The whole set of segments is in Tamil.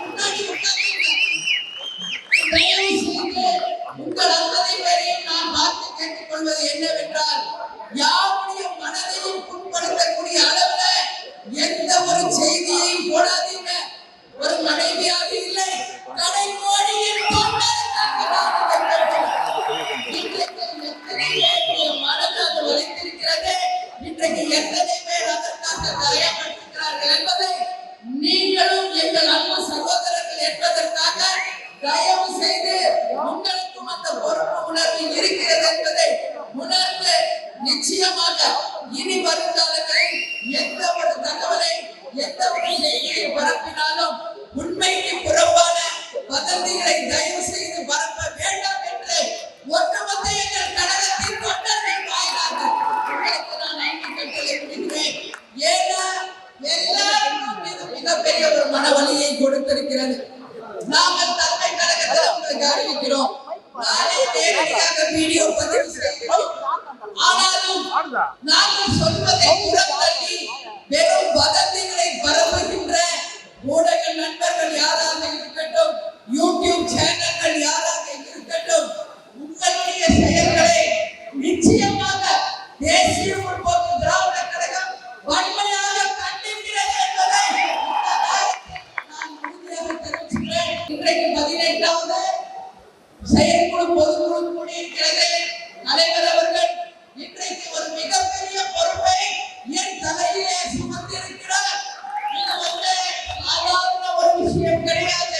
முன்னாடி உங்கள் அத்தனை பேரையும் நான் பார்த்து கேட்டுக்கொள்வது என்னவென்றால், யாருடைய மனதையும் புண்படுத்தக்கூடிய அளவுல எந்த ஒரு செய்தியையும் போடாதீங்க. ஒரு மனைவியாக இல்லை, கடைமோடியின் மனது அது வளைத்திருக்கிறது. இன்றைக்கு எத்தனை பேர் அதற்காக காயப்பட்டிருக்கிறார்கள் என்பதை நீங்களும் எங்கள் அன்பு சகோதரர்கள் என்பதற்காக தயவு செய்து உங்களுக்கும் அந்த பொறுப்பு உணர்வு இருக்கிறது என்பதை உணர்ந்து நிச்சயமாக இனி வருங்காலங்களில் எந்த ஒரு தகவலை எந்த ஒரு செய்தியை பரப்பினாலும் உண்மைக்கு புறம்பான வதந்திகளை தயவு செய்து பரப்ப வேண்டாம் என்று ஒட்டுமொத்த எங்கள் கழகத்தின் தொண்டர்கள் வாயிலாக உங்களுக்கு நான் அன்பு கட்டளை விடுகிறேன். ஏன்னா எல்லாருக்கும் இது மிகப்பெரிய ஒரு மனவலியை கொடுத்திருக்கிறது. நாங்கள் தலைமை கழகத்தில் உங்களுக்கு அறிவிக்கிறோம். நாளை நேரடியாக வீடியோ பதிவு செய்கிறோம். ஆனாலும் நாங்கள் சொல்வதை புறந்தள்ளி வெறும் வதந்திகளை பரப்புகின்ற ஊடக நண்பர்கள் யாராக இருக்கட்டும், யூடியூப் சேனல்கள் யாராக இருக்கட்டும், உங்களுடைய செயல்களை நிச்சயமாக தேசிய முற்போக்கு திராவிட கழகம் வன்மையாக கண்டிக்கிறது என்பதை நான் உறுதியாக தெரிவிக்கிறேன். இன்றைக்கு 18வது செயற்குழு பொதுக்குழு கூடியிருக்கிறது. தலைவர் அவர்கள் இன்றைக்கு ஒரு மிகப்பெரிய பொறுப்பை என் தலையிலே சுமந்திருக்கிறார். இது சாதாரண ஒரு விஷயம் கிடையாது.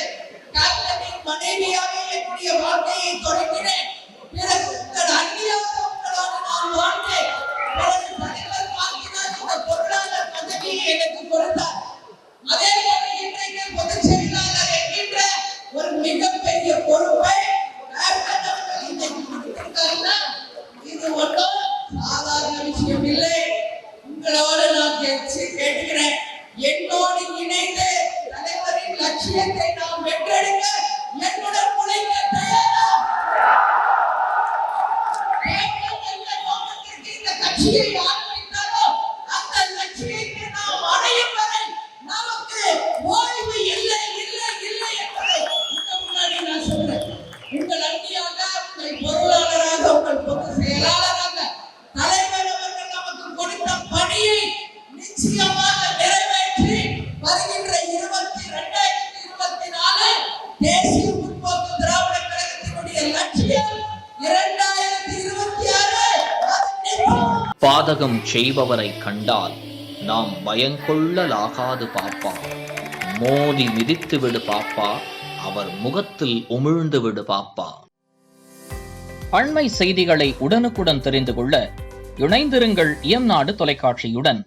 கேப்டனின் மனைவியாக என்னுடைய வாழ்க்கையை தொடங்கினேன். பிறகு உங்கள் அந்நியாக உங்களோடு நான் வாழ்ந்தேன். பிறகு தலைவர் பார்க்கிறார், இந்த பொருளாளர் பதவியை எனக்கு கொடுத்தார். அதே போல இன்றைக்கு பொதுச் செயலாளர் என்கின்ற ஒரு மிகப்பெரிய பொறுப்பை கேப்டன் அவர்கள் இன்றைக்கு கொடுத்திருக்காருன்னா இது ஒன்றும் சாதாரண விஷயம் இல்லை. உங்களோடு நான் கேட்கிறேன், என்னோடு இணைந்து தலைவரின் லட்சியத்தை நாம் வென்றெடுக்க என்னுடன் உழைக்க தயாரா? இந்த கட்சியை ஆரம்பித்தாலோ அந்த லட்சியத்தை நாம் அடையும் வரை நமக்கு ஓய்வு இல்லை இல்லை இல்லை என்பதை முன்னாடி நான் சொல்றேன். உங்கள் அண்டியாக, உங்கள் பொருளாளராக, உங்கள் பொது செயலாளராக தலைவர் அவர்கள் நமக்கு கொடுத்த பணியை நிச்சயமாக நிறைவேற்றி வருகின்ற 2024 தேசிய முற்போக்கு திராவிட கழகத்தினுடைய லட்சியம் 2026. பாதகம் செய்பவரை கண்டால் நாம் பயங்கொள்ளலாகாது பாப்பா. மோதி மிதித்து விடு பாப்பா, அவர் முகத்தில் உமிழ்ந்து விடு பாப்பா. அண்மை செய்திகளை உடனுக்குடன் தெரிந்து கொள்ள இணைந்திருங்கள் இயம்நாடு தொலைக்காட்சியுடன்.